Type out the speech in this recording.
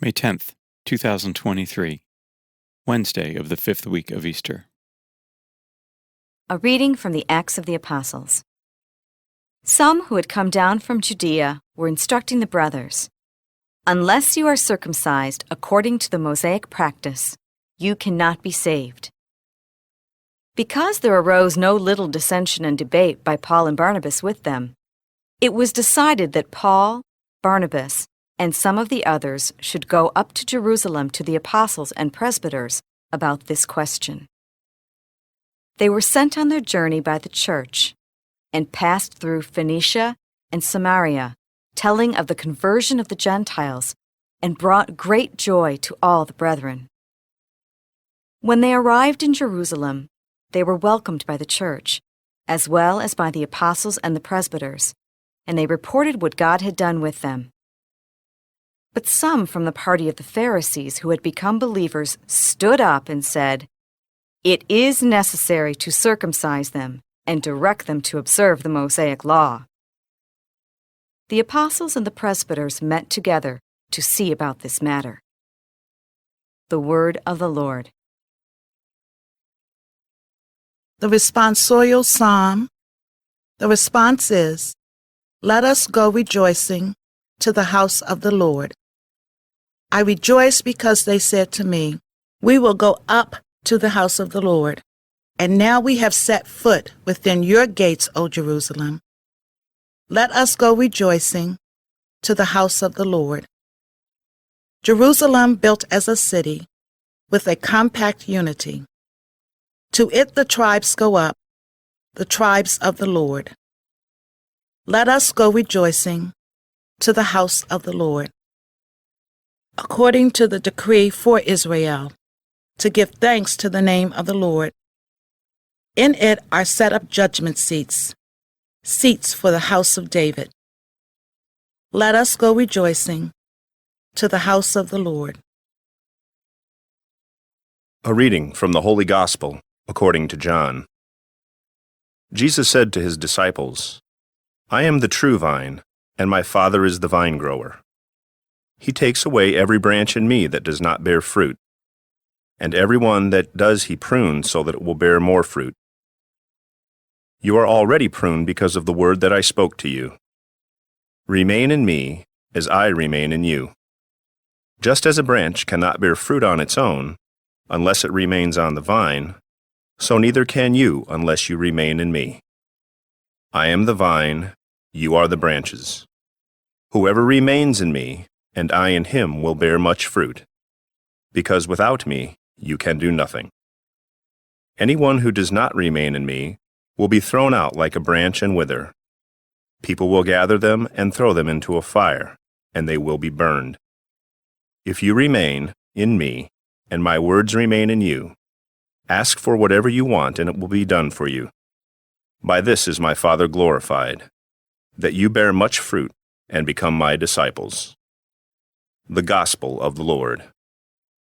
May 10th, 2023, Wednesday of the 5th week of Easter. A reading from the Acts of the Apostles. Some who had come down from Judea were instructing the brothers, "Unless you are circumcised according to the Mosaic practice, you cannot be saved." Because there arose no little dissension and debate by Paul and Barnabas with them, it was decided that Paul, Barnabas, and some of the others should go up to Jerusalem to the apostles and presbyters about this question. They were sent on their journey by the church and passed through Phoenicia and Samaria, telling of the conversion of the Gentiles, and brought great joy to all the brethren. When they arrived in Jerusalem, they were welcomed by the church, as well as by the apostles and the presbyters, and they reported what God had done with them. But some from the party of the Pharisees who had become believers stood up and said, "It is necessary to circumcise them and direct them to observe the Mosaic law." The apostles and the presbyters met together to see about this matter. The word of the Lord. The responsorial psalm. The response is, "Let us go rejoicing to the house of the Lord. I rejoice because they said to me, 'We will go up to the house of the Lord.' And now we have set foot within your gates, O Jerusalem. Let us go rejoicing to the house of the Lord. Jerusalem built as a city with a compact unity. To it the tribes go up, the tribes of the Lord. Let us go rejoicing to the house of the Lord. According to the decree for Israel, to give thanks to the name of the Lord. In it are set up judgment seats, seats for the house of David. Let us go rejoicing to the house of the Lord." A reading from the Holy Gospel according to John. Jesus said to his disciples, "I am the true vine, and my Father is the vine grower. He takes away every branch in me that does not bear fruit, and every one that does he prunes so that it will bear more fruit. You are already pruned because of the word that I spoke to you. Remain in me as I remain in you. Just as a branch cannot bear fruit on its own, unless it remains on the vine, so neither can you unless you remain in me. I am the vine, you are the branches. Whoever remains in me, and I in him, will bear much fruit, because without me you can do nothing. Anyone who does not remain in me will be thrown out like a branch and wither. People will gather them and throw them into a fire, and they will be burned. If you remain in me, and my words remain in you, ask for whatever you want, and it will be done for you. By this is my Father glorified, that you bear much fruit and become my disciples." The Gospel of the Lord.